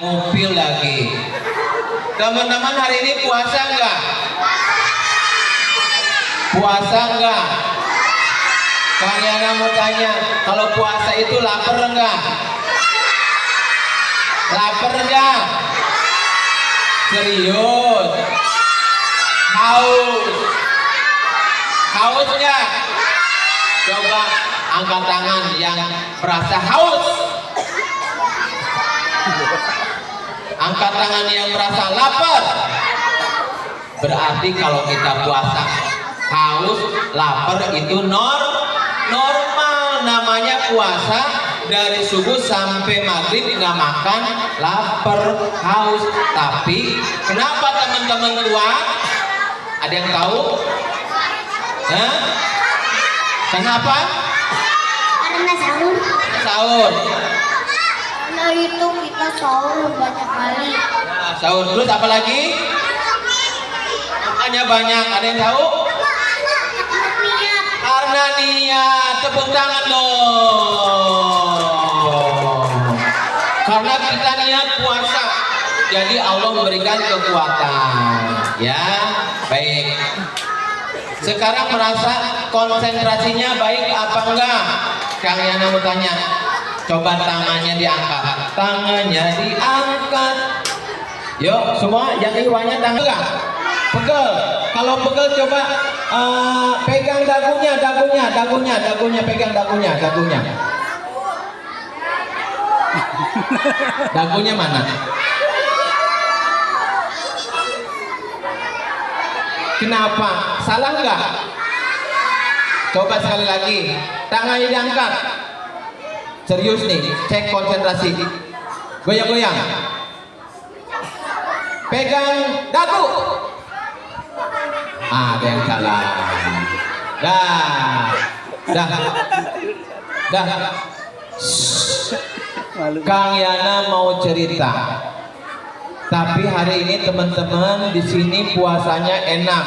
mobil lagi. Teman-teman hari ini puasa enggak? Puasa enggak? Kang Yana mau tanya, kalau puasa itu lapar enggak? Lapar enggak? Serius? Haus? Haus enggak? Coba angkat tangan yang merasa haus. Angkat tangan yang merasa lapar. Berarti kalau kita puasa haus, lapar itu normal. Namanya puasa dari subuh sampai maghrib nggak makan, lapar, haus. Tapi kenapa teman-teman kuat? Ada yang tahu? Hah? Kenapa? Karena sahur. Sahur. Karena itu kita sahur banyak kali. Nah, sahur terus apa lagi? Makanya banyak. Ada yang tahu? Karena niat. Tepuk tangan dong. Karena kita niat puasa, jadi Allah memberikan kekuatan. Ya, baik. Sekarang merasa konsentrasinya baik apa enggak? Kang Yana mau tanya. Coba tangannya diangkat. Tangannya diangkat. Yuk, semua yang iwannya tangan enggak? Pegel. Kalau pegel coba pegang dagunya, pegang dagunya. Dagunya mana? Kenapa? Salah nggak? Coba sekali lagi. Tangannya diangkat. Serius nih, cek konsentrasi. Goyang-goyang. Pegang dagu. Ada yang salah. Dah. Kang Yana mau cerita. Tapi hari ini teman-teman di sini puasanya enak,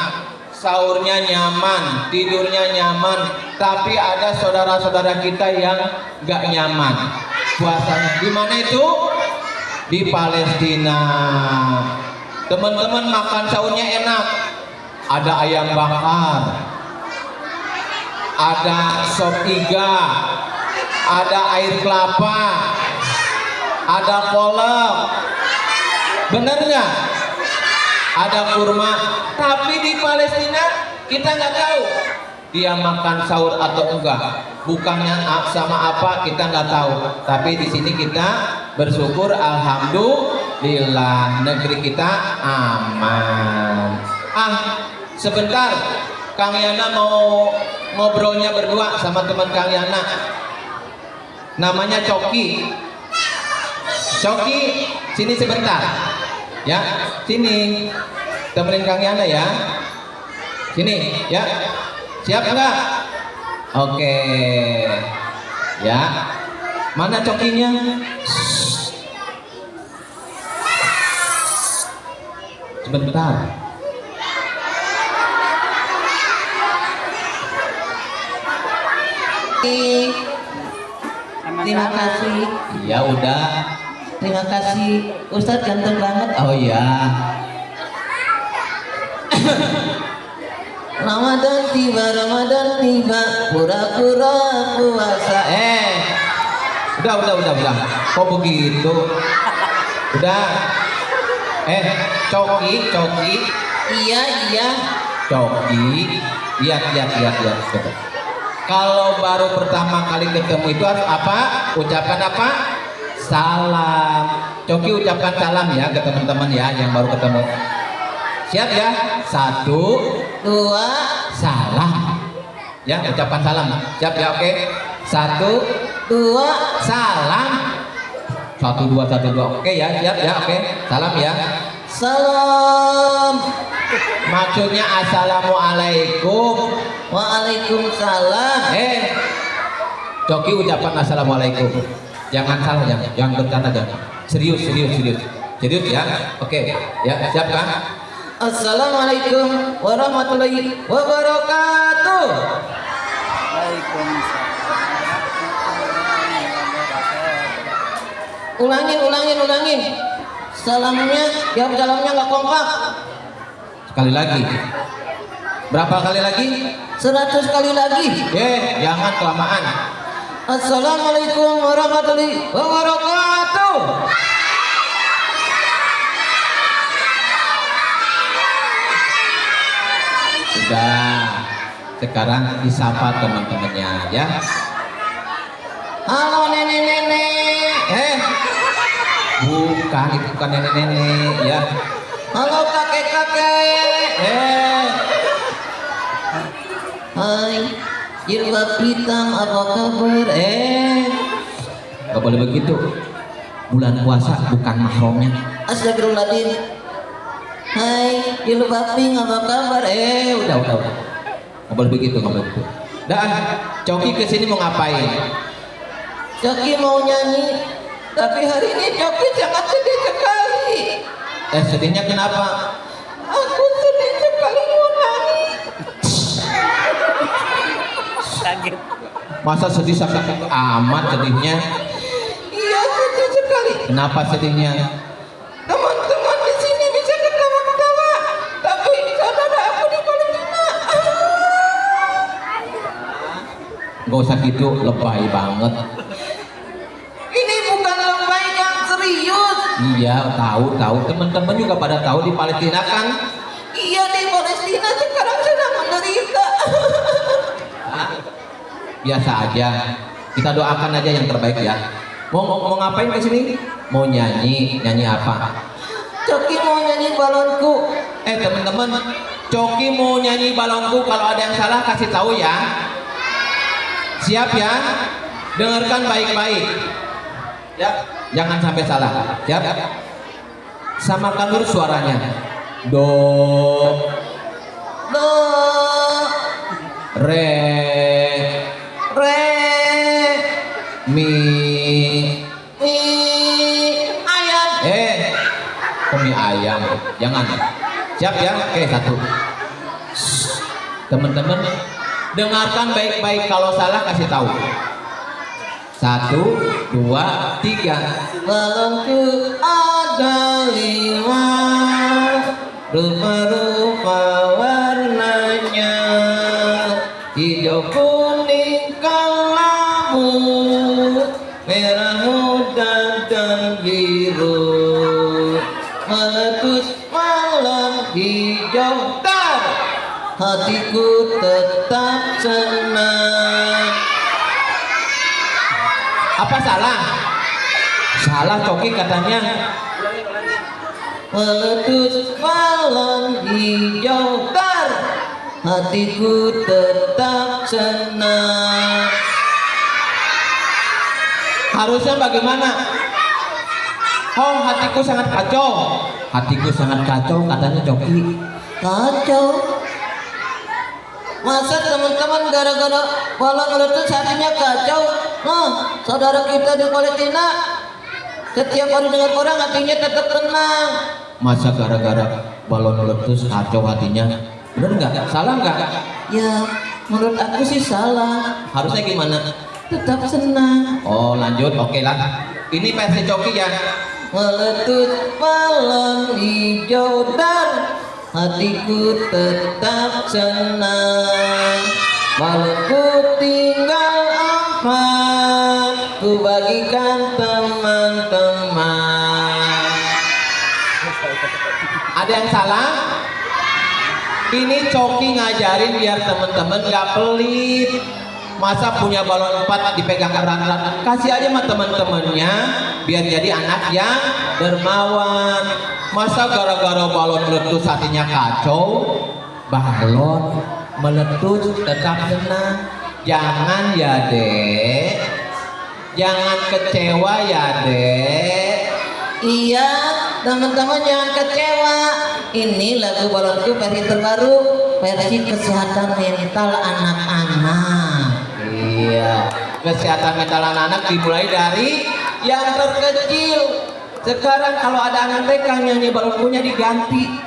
sahurnya nyaman, tidurnya nyaman. Tapi ada saudara-saudara kita yang nggak nyaman puasanya. Di mana itu? Di Palestina. Teman-teman makan sahurnya enak. Ada ayam bakar, ada sop iga, ada air kelapa, ada kolak. Bener nggak? Ada kurma. Tapi di Palestina kita nggak tahu dia makan sahur atau enggak. Bukannya sama apa kita nggak tahu. Tapi di sini kita bersyukur, alhamdulillah negeri kita aman. Sebentar, Kang Yana mau ngobrolnya berdua sama teman Kang Yana. Namanya Coki. Coki, sini sebentar. Ya, sini. Temenin Kang Yana ya. Sini, ya. Siap enggak? Oke. Ya. Mana Cokinya? Sebentar. Terima kasih. Ya udah. Terima kasih. Ustadz ganteng banget. Oh ya. Ramadan tiba, pura-pura puasa. Udah. Kok begitu? Udah. Coki. Iya. Coki. Lihat. Kalau baru pertama kali ketemu itu harus apa? Ucapan apa? Salam. Coki ucapkan salam ya ke teman-teman ya yang baru ketemu. Siap ya? 1, 2, salam. Ya, ucapan salam. Siap ya? Oke. 1, 2, salam. 1, 2. Oke ya, siap ya? Oke. Salam ya. salam. Maksudnya assalamualaikum. Waalaikumsalam. Coki ucapan assalamualaikum. Jangan salah, jangan bercanda, jangan. Serius ya. Oke, ya, siap kan? Assalamualaikum warahmatullahi wabarakatuh. Waalaikumsalam. Ulangin. Salamnya, jawab salamnya nggak kompak. Sekali lagi. Berapa kali lagi? 100 kali lagi. Jangan kelamaan. Assalamualaikum warahmatullahi wabarakatuh. Sudah. Sekarang disapa teman-temannya ya. Halo nenek-nenek. Bukan, itu bukan nenek-nenek ya. Halo kakek-kakek. Hai, jilbab hitam apa kabar? Gak boleh begitu. Bulan puasa bukan mahramnya. Astagfirullahaladzim. Hai, jilbab pink apa kabar? Udah. Gak boleh begitu, gak boleh begitu. Dan Coki kesini mau ngapain? Coki mau nyanyi, tapi hari ini Coki sangat sedih sekali. Sedihnya kenapa? Aku sedih sekali mau nyanyi. Masa sedih sakit amat sedihnya? Iya sedih sekali. Kenapa sedihnya? Teman-teman di sini bisa ketawa-ketawa, tapi saudara aku di Palestina. Gak usah gitu, lebay banget. Ini bukan lebay yang serius. Iya, tahu. Teman-teman juga pada tahu di Palestina kan? Iya, di Palestina sekarang sedang menderita. Biasa aja. Kita doakan aja yang terbaik ya. Mau ngapain ke sini? Mau nyanyi apa? Coki mau nyanyi balonku. Teman-teman, Coki mau nyanyi balonku. Kalau ada yang salah kasih tahu ya. Siap ya? Dengarkan baik-baik. Ya, jangan sampai salah. Siap? Samakan dulu suaranya. Do, Do, re, re, mi. mi, ayam. Kok mie ayam? Jangan. Siap ya? Oke, satu. Teman-teman, dengarkan baik-baik. Kalau salah kasih tahu. 1, 2, 3. Balonku ada 5, rupa-rupa warnanya, hijau, kuning, kelabu, merah muda dan biru. Meletus malam hijau tar, hatiku tetap senang. Apa salah? Salah Coki katanya. Meletus malam hijau tar, hatiku tetap senang. Harusnya bagaimana? Oh, hatiku sangat kacau. Hatiku sangat kacau katanya Coki. Kacau. Masa teman-teman gara-gara balon meletus hatinya kacau? Saudara kita di Palestina setiap hari dengar orang hatinya tetap tenang. Masa gara-gara balon meletus kacau hatinya? Bener nggak? Salah nggak? Ya, menurut aku sih salah. Harusnya gimana? Tetap senang. Oh, lanjut. Oke lah. Ini versi Coki ya. Meletus balon hijau dar, hatiku tetap senang. Balonku tinggal 4, ku bagikan teman-teman. Ada yang salah? Ini Coki ngajarin biar temen-temen gak pelit. Masa punya balon 4 dipegang erat-erat? Kasih aja sama temen-temennya biar jadi anak yang dermawan. Masa gara-gara balon meletus hatinya kacau? Balon meletus tetap senang. Jangan ya dek, jangan kecewa ya dek. Iya, teman-teman jangan kecewa. Ini lagu balonku versi terbaru, versi kesehatan mental anak-anak. Iya, kesehatan mental anak-anak dimulai dari yang terkecil. Sekarang kalau ada anak TK nyanyi balonkunya diganti.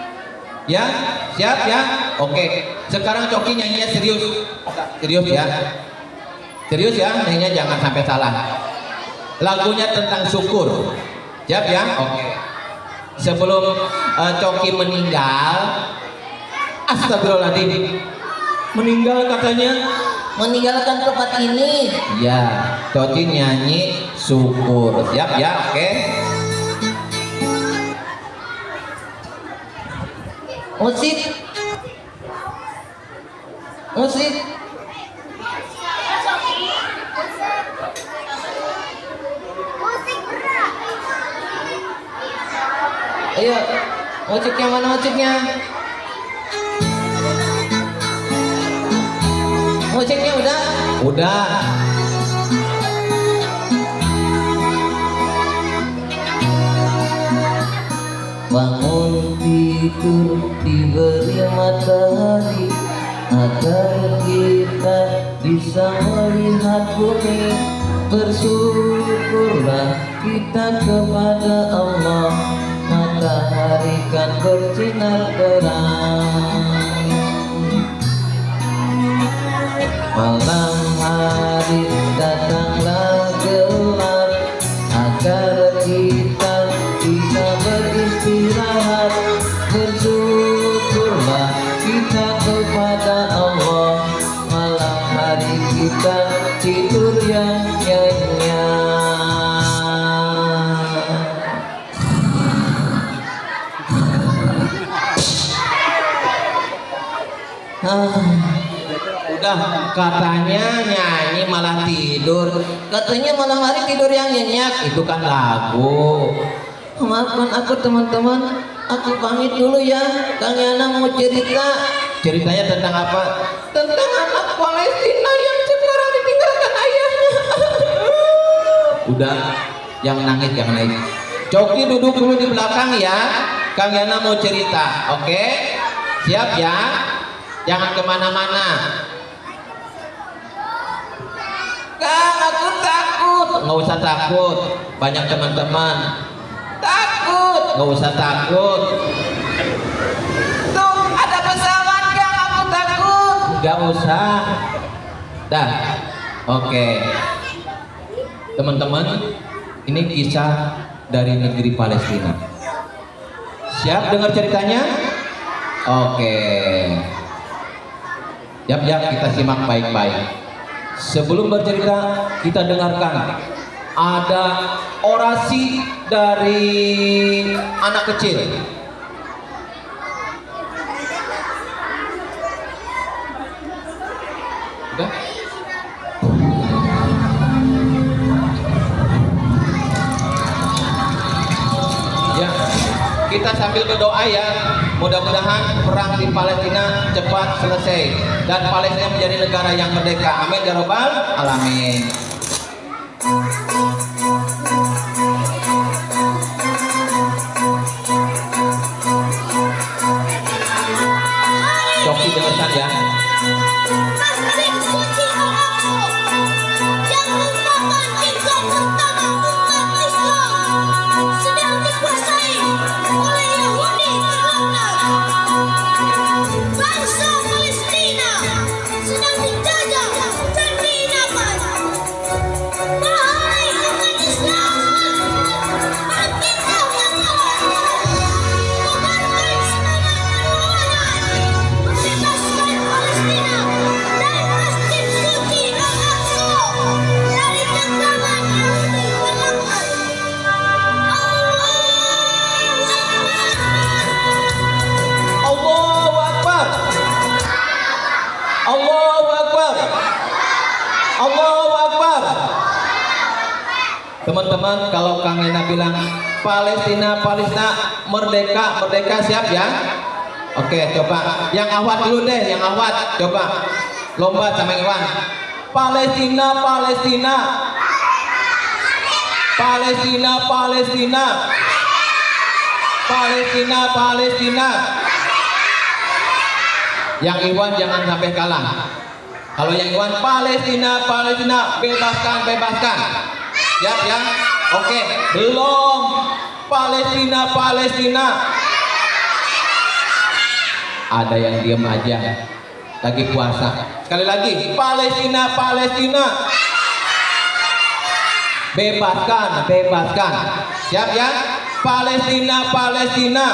Ya, siap ya? Oke, sekarang Coki nyanyinya serius. Serius ya. Serius ya, nyanyinya jangan sampai salah. Lagunya tentang syukur. Siap ya? Oke. sebelum Coki meninggal. Astagfirullahaladzim, meninggal katanya. Meninggalkan tempat ini. Ya, Coki nyanyi syukur. Siap ya, oke. Musik. Musik. Musik berat. Ayo, musiknya mana musiknya? Musiknya udah? Udah. Bangun tidur diberi matahari agar kita bisa melihat bumi. Bersyukurlah kita kepada Allah, matahari kan bersinar terang. Malam hari datanglah gelap agar kita bisa beristirahat. Bersyukurlah kita kepada Allah, malam hari kita tidur yang nyenyak. Udah, katanya nyanyi malah tidur. Katanya malam hari tidur yang nyenyak. Itu kan lagu. Maafkan aku teman-teman, aku pamit dulu ya. Kang Yana mau cerita. Ceritanya tentang apa? Tentang anak Palestina yang sekarang ditinggalkan ayahnya. Udah, yang nangis jangan nangis. Coki duduk dulu di belakang ya. Kang Yana mau cerita, oke? Siap ya? Jangan kemana-mana. Kang, aku takut. Nggak usah takut. Banyak teman-teman. Takut. Nggak usah takut. Tuh, ada pesawat, Kang. Aku takut. Nggak usah. Dah. Oke. Teman-teman, ini kisah dari negeri Palestina. Siap dengar ceritanya? Oke. Siap ya, kita simak baik-baik. Sebelum bercerita, kita dengarkan ada orasi dari anak kecil. Udah? Ya, kita sambil berdoa ya. Mudah-mudahan perang di Palestina cepat selesai dan Palestina menjadi negara yang merdeka. Amin ya robbal alamin. Coki dengarkan ya. Masjid suci Al-Aqsa yang merupakan kiblat pertama umat Islam sedang dikuasai oleh Yahudi terlantar. Bangsa Palestina sedang dijajah dan dihinakan. Wahai umat Islam, bangkitlah bertawaf, kobarkan semangat perlawanan, membebaskan Palestina dan Masjid suci Al-Aqsa dari genggaman Yahudi terlantar. Allahu Akbar. Allahu Akbar. Allahu Akbar. Teman-teman, kalau Kang Ena bilang Palestina, Palestina, merdeka, merdeka, siap ya? Oke, coba. Yang awat dulu deh, yang awat. Coba. Lomba sama Iwan. Palestina, Palestina. Palestina, Palestina. Palestina, Palestina. Yang Iwan jangan sampai kalah. Kalau yang Iwan Palestina, Palestina, bebaskan, bebaskan. Siap ya? Oke, belum. Palestina, Palestina. Ada yang diam aja. Lagi puasa. Sekali lagi, Palestina, Palestina. Bebaskan, bebaskan. Siap ya? Palestina, Palestina.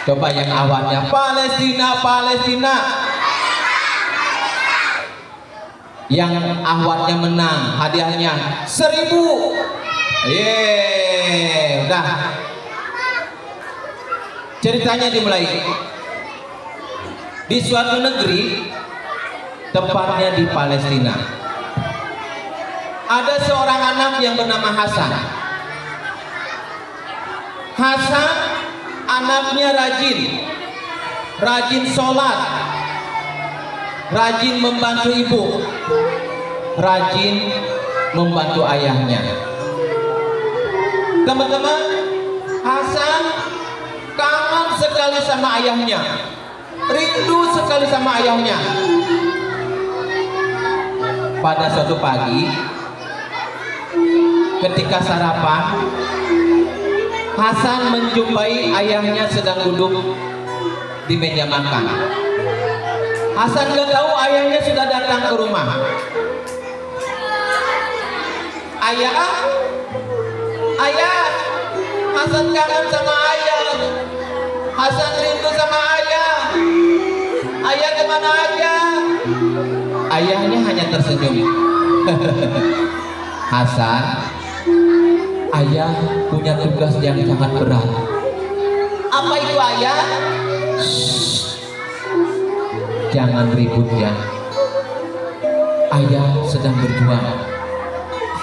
Coba yang awalnya Palestina, Palestina. Yang awalnya menang, hadiahnya 1000. Yeay, udah. Ceritanya dimulai di suatu negeri, tepatnya di Palestina. Ada seorang anak yang bernama Hasan. Hasan anaknya rajin sholat, rajin membantu ibu, rajin membantu ayahnya. Teman-teman, Hasan kangen sekali sama ayahnya, rindu sekali sama ayahnya. Pada suatu pagi, ketika sarapan, Hasan menjumpai ayahnya sedang duduk di meja makan. Hasan gak tahu ayahnya sudah datang ke rumah. Ayah, Hasan kangen sama ayah. Hasan rindu sama ayah. Ayah kemana aja? Ayahnya hanya tersenyum. Hasan, ayah punya tugas yang sangat berat. Apa itu ayah? Jangan ribut ya. Ayah sedang berjuang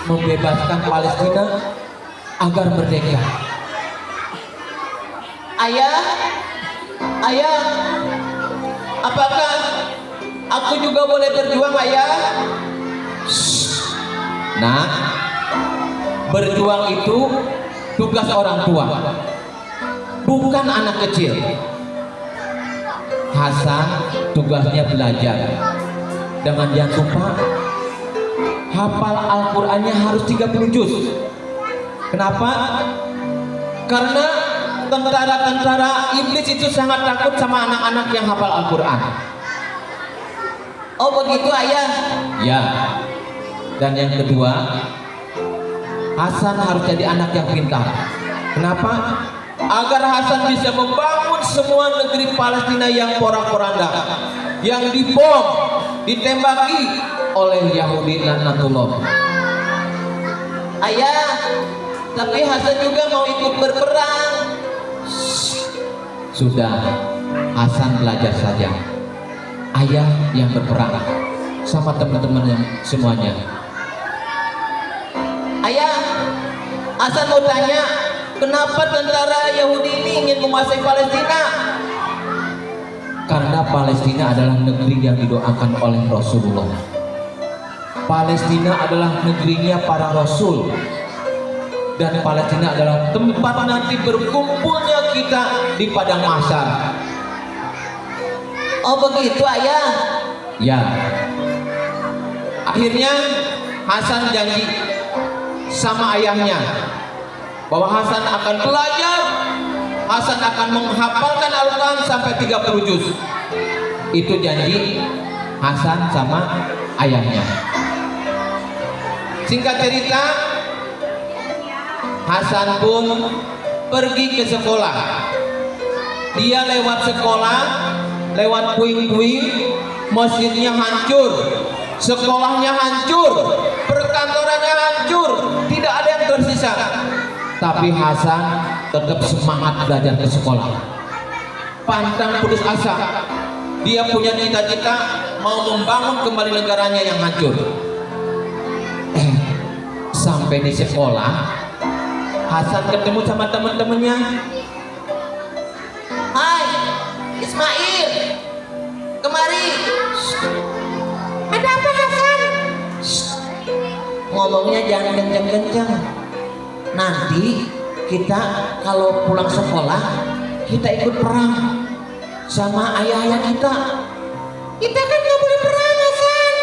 membebaskan Palestina agar merdeka. Ayah, apakah aku juga boleh berjuang, ayah? Nah, berjuang itu tugas orang tua, bukan anak kecil. Hasan tugasnya belajar. Dengan jangan lupa hafal Al-Qur'annya harus 30 juz. Kenapa? Karena tentara-tentara iblis itu sangat takut sama anak-anak yang hafal Al-Qur'an. Oh begitu ayah? Ya. Dan yang kedua, Hasan harus jadi anak yang pintar. Kenapa? Agar Hasan bisa membangun semua negeri Palestina yang porak-poranda, yang dibom, ditembaki oleh Yahudi laknatullah. Ayah, tapi Hasan juga mau ikut berperang. Sudah, Hasan belajar saja. Ayah yang berperang sama teman-teman semuanya. Ayah, Hasan mau tanya, kenapa tentara Yahudi ini ingin menguasai Palestina? Karena Palestina adalah negeri yang didoakan oleh Rasulullah. Palestina adalah negerinya para rasul. Dan Palestina adalah tempat nanti berkumpulnya kita di padang mahsyar. Oh begitu ayah? Ya. Akhirnya Hasan janji sama ayahnya bahwa Hasan akan belajar, Hasan akan menghafalkan Al-Quran sampai 30 juz. Itu janji Hasan sama ayahnya. Singkat cerita, Hasan pun pergi ke sekolah. Dia lewat sekolah, lewat puing-puing, masjidnya hancur, sekolahnya hancur, perkantorannya hancur, tidak ada yang tersisa. Tapi Hasan tetap semangat belajar ke sekolah, pantang putus asa. Dia punya cita-cita mau membangun kembali negaranya yang hancur. Sampai di sekolah, Hasan ketemu sama teman-temannya. Hai, Ismail, kemari. Ada apa Hasan? Ngomongnya jangan kencang-kencang. Nanti kita kalau pulang sekolah, kita ikut perang sama ayah-ayah kita. Kita kan nggak boleh perang Hasan.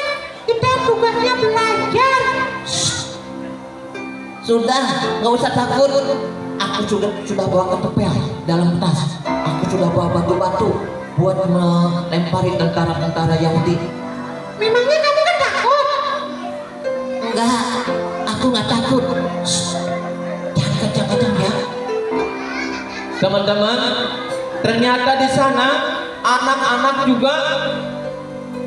Kita tugasnya belajar. Sudah, nggak usah takut. Aku sudah bawa ketepel dalam tas. Aku sudah bawa batu-batu buat melempari tentara-tentara Yahudi. Memangnya kamu kan takut? Enggak, aku nggak takut. Teman-teman, ternyata di sana anak-anak juga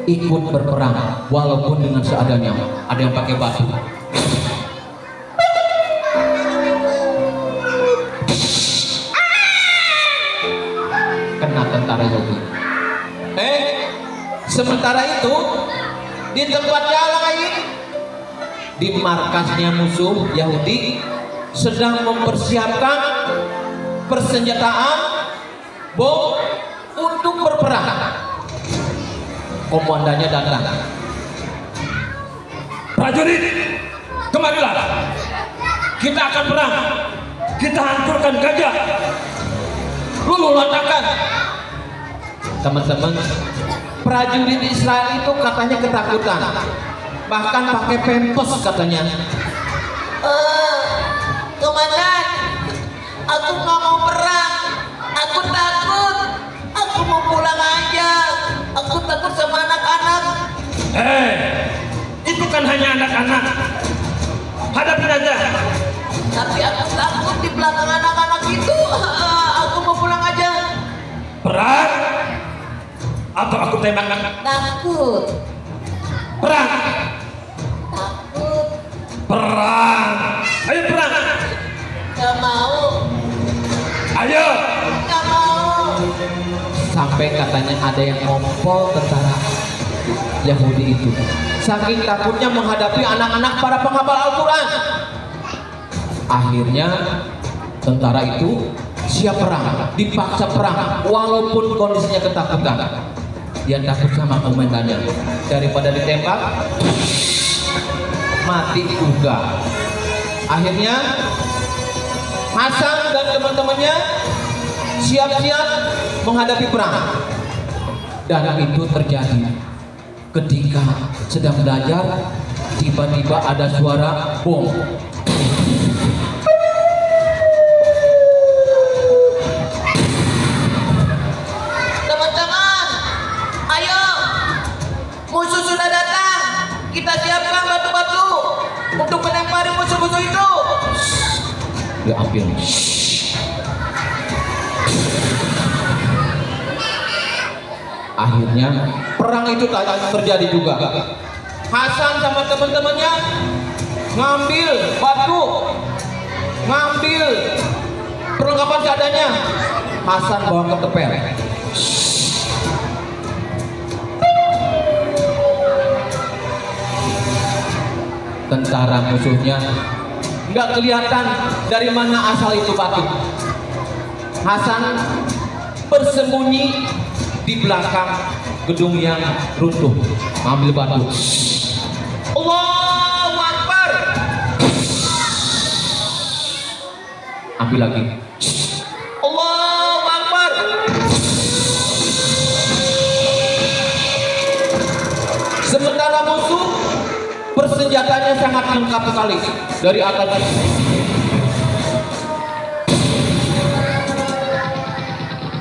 ikut berperang walaupun dengan seadanya. Ada yang pakai batu. Kena tentara Yahudi. Sementara itu di tempat yang lain, di markasnya musuh Yahudi sedang mempersiapkan persenjataan bom untuk berperang. Komandannya datang. Prajurit, kemarilah. Kita akan perang. Kita hancurkan gajah. Lulu lantakan. Teman-teman, prajurit Israel itu katanya ketakutan. Bahkan pakai pempes katanya. Komandan, aku nggak mau perang. Aku takut. Aku mau pulang aja. Aku takut sama anak-anak. Itu kan hanya anak-anak. Hadapin aja. Tapi aku takut di belakang anak-anak itu. Aku mau pulang aja. Perang atau aku tembak? Takut. Perang. Takut. Perang. Ayo perang. Gak mau. Ayo. Gak mau. Sampai katanya ada yang ngompol tentara Yahudi itu. Saking takutnya menghadapi anak-anak para penghafal Al-Quran. Akhirnya tentara itu siap perang, dipaksa perang walaupun kondisinya ketakutan. Dia takut sama komandannya. Daripada ditembak, mati juga. Akhirnya Hasan dan teman-temannya siap-siap menghadapi perang. Dan itu terjadi ketika sedang belajar, tiba-tiba ada suara bom. Teman-teman, ayo. Musuh sudah datang. Kita siapkan batu-batu untuk melempari musuh-musuh itu. Dia ambil. Akhirnya perang itu terjadi juga. Hasan sama teman-temannya ngambil batu, ngambil perlengkapan seadanya. Hasan bawa ke tepel. Tentara musuhnya nggak kelihatan dari mana asal itu batu. Hasan bersembunyi di belakang gedung yang runtuh, ambil batu. Allahu Akbar. Ambil lagi. Allahu Akbar. Sementara musuh persenjatanya sangat lengkap sekali dari atas.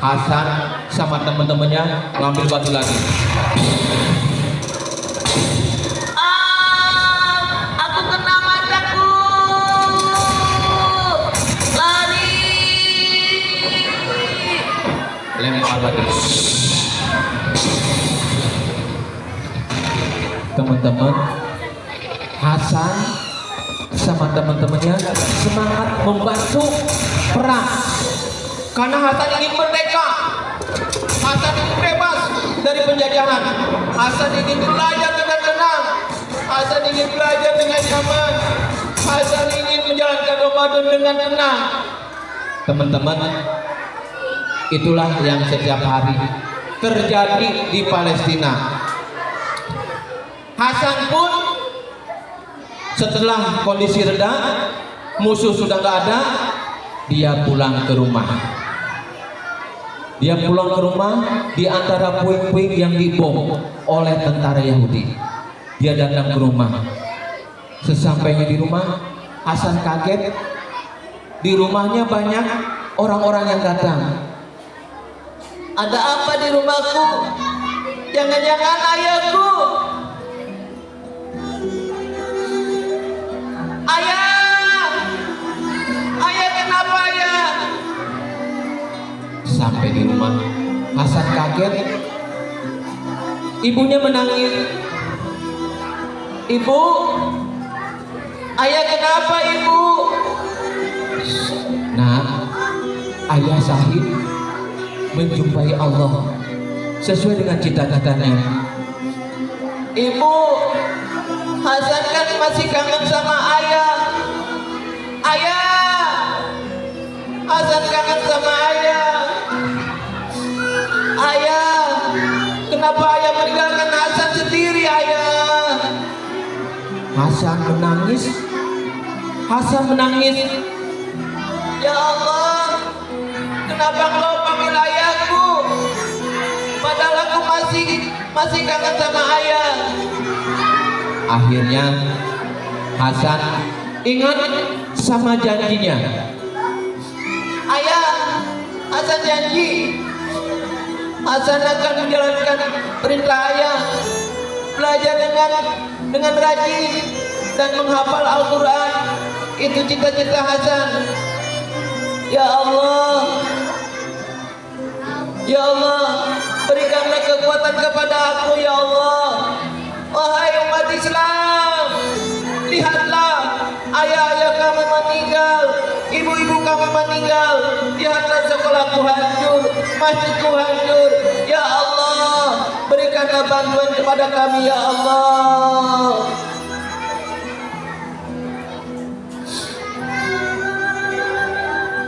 Hasan sama teman-temannya ngambil batu lagi. Aku kena mataku. Lari. Lempar lagi. Teman-teman, Hasan sama teman-temannya semangat membantu perang. Karena Hasan ingin merdeka, Hasan ingin bebas dari penjajahan, Hasan ingin belajar dengan tenang, Hasan ingin belajar dengan nyaman, Hasan ingin menjalankan Ramadan dengan tenang. Teman-teman, itulah yang setiap hari terjadi di Palestina. Hasan pun setelah kondisi reda, musuh sudah nggak ada, dia pulang ke rumah. Dia pulang ke rumah di antara puing-puing yang dibom oleh tentara Yahudi. Dia datang ke rumah. Sesampainya di rumah, Hasan kaget. Di rumahnya banyak orang-orang yang datang. Ada apa di rumahku? Jangan-jangan ayahku. Ayah! Ayah kenapa ayah? Hasan kaget. Ibunya menangis. Ibu, ayah kenapa ibu? Nah, ayah Syahid menjumpai Allah sesuai dengan cita-citanya. Ibu, Hasan kan masih kangen sama ayah. Ayah, Hasan kangen sama ayah. Ayah, kenapa ayah meninggalkan Hasan sendiri, ayah? Hasan menangis. Hasan menangis. Ya Allah, kenapa kau panggil ayahku? Padahal aku masih kangen sama ayah. Akhirnya Hasan ingat sama janjinya. Ayah, Hasan janji Hasan akan menjalankan perintah ayah, belajar dengan rajin dan menghafal Al-Quran. Itu cita-cita Hasan. Ya Allah, ya Allah, berikanlah kekuatan kepada aku, ya Allah. Wahai umat Islam, lihatlah ayah-ayah kami meninggal, ibu-ibu kami meninggal. Lihatlah sekolahku hancur, masjidku hancur. Ya Allah, berikanlah bantuan kepada kami, ya Allah.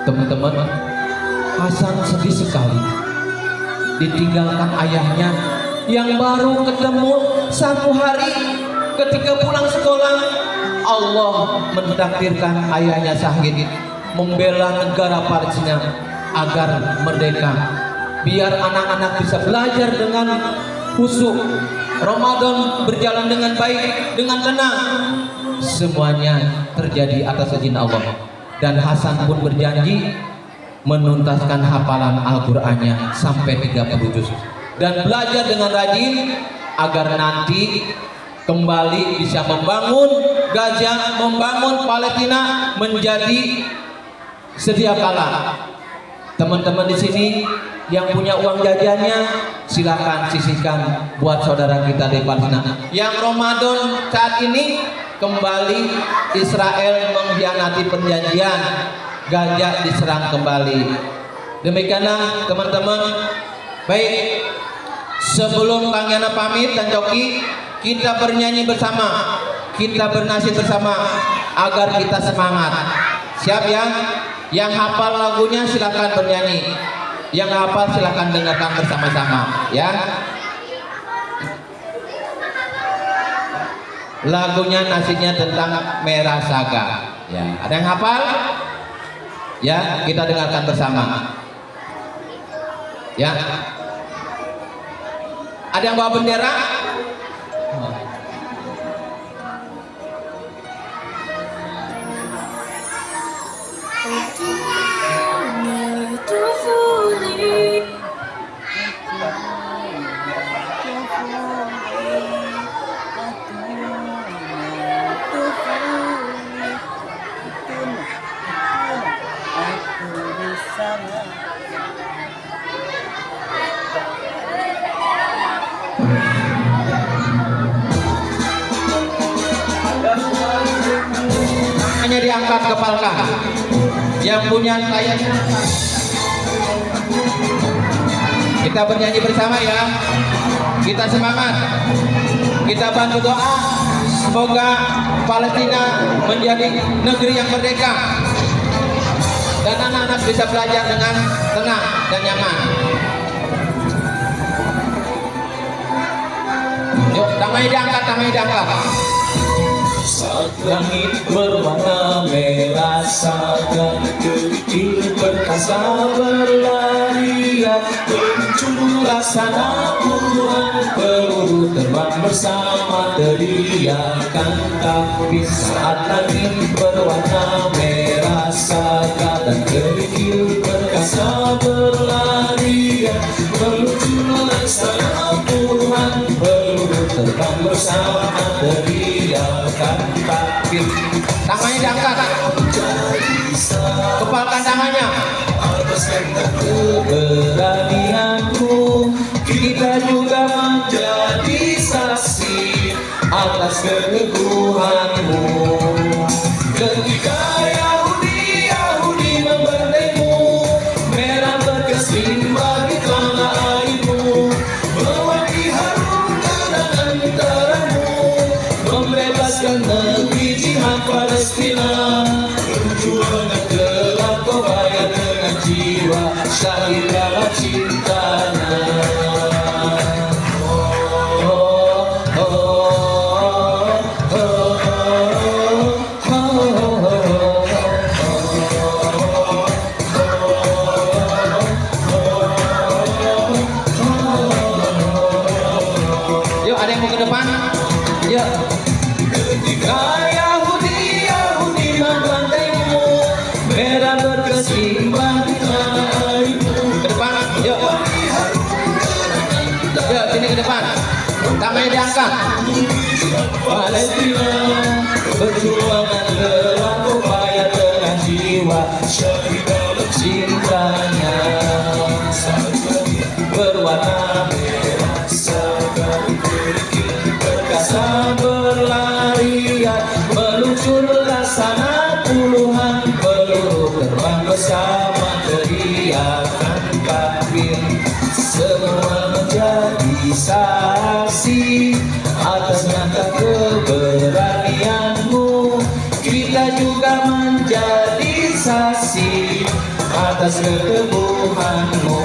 Teman-teman, Hasan sedih sekali ditinggalkan ayahnya yang baru ketemu 1 hari. Ketika pulang sekolah, Allah mentakdirkan ayahnya Syahid membela negara Palestina agar merdeka, biar anak-anak bisa belajar dengan khusyuk, Ramadan berjalan dengan baik, dengan tenang. Semuanya terjadi atas izin Allah. Dan Hasan pun berjanji menuntaskan hafalan Al-Qur'annya sampai 30 juz dan belajar dengan rajin agar nanti kembali bisa membangun Gaza, membangun Palestina menjadi sedia kala. Teman-teman di sini yang punya uang jajannya silakan sisihkan buat saudara kita di Palestina. Yang Ramadan saat ini kembali Israel mengkhianati perjanjian, Gaza diserang kembali. Demikianlah teman-teman. Baik, sebelum Kang Yana pamit dan Coki, kita bernyanyi bersama, kita bernasib bersama agar kita semangat. Siap ya? Yang hafal lagunya silakan bernyanyi, yang hafal silakan dengarkan bersama-sama ya. Lagunya nasibnya tentang Merah Saga. Ya, ada yang hafal? Ya, kita dengarkan bersama. Ya. Ada yang bawa bendera? Hanya diangkat kepalkan. Yang punya saya. Kita bernyanyi bersama ya. Kita semangat. Kita bantu doa semoga Palestina menjadi negeri yang merdeka dan anak-anak bisa belajar dengan tenang dan nyaman. Yuk, tangannya diangkat, tangannya diangkat. Saat langit berwarna merah, saga kecil perkasa berlarian, menuju laksana Tuhan, peluru terbang bersama teriakan takbir. Saat langit berwarna merah, saga dan kecil perkasa berlarian, menuju laksana Tuhan, peluru terbang bersama teriakan takbir. Tangannya diangkat, kepalkan tangannya. Keberanianku atas keteguhanmu. Ketika Yahudi membantaimu, merah berkesimpang di tanah airmu, mewangi harum dengan antaramu, membebaskan negeri jihad Palestina. Perjuangan gelap kau bayar dengan jiwa, syahid dalam cintanya. Yuk, ada yang mau ke depan? Yuk. Ketika Yahudi membantaimu, merah berkesimpang di tanah airmu. Ke depan, yuk. Yuk, sini ke depan. Tangannya diangkat. Palestina, perjuangan gelap kau bayar dengan jiwa, syahid dalam cintanya. Berwarna merah sekali berkilau, perkasa berlarian, meluncurlah sana puluhan peluru terbang bersama teriakan takbir. Semua menjadi saksi atas nyata keberanianmu. Kita juga menjadi saksi atas keteguhanmu.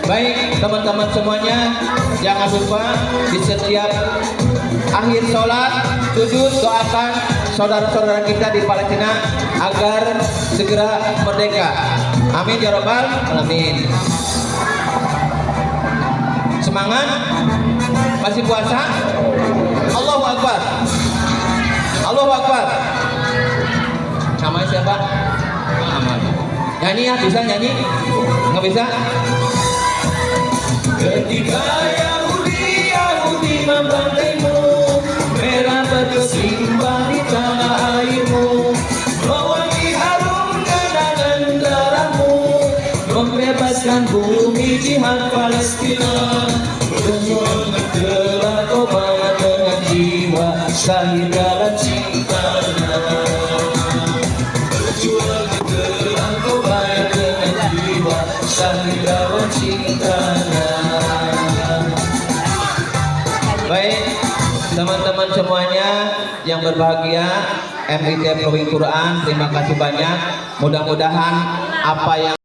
Baik, teman-teman semuanya, jangan lupa di setiap akhir sholat, sujud, doakan saudara-saudara kita di Palestina agar segera merdeka. Amin ya rabbal alamin. Semangat, masih puasa? Allahu Akbar. Allahu Akbar. Namanya siapa? Ahmad. Nyanyi ya, bisa nyanyi? Nggak bisa? Ketika Yahudi membantaimu, merah berkesimpang di tanah airmu, mewangi harum kenangan darahmu, membebaskan bumi jihad Palestina. Perjuangan gelap kau bayar dengan jiwa, syahid dalam cintanya. Perjuangan gelap kau bayar dengan jiwa, syahid dalam cintanya. Baik, teman-teman semuanya yang berbahagia, MIT Flowing Quran, terima kasih banyak. Mudah-mudahan apa yang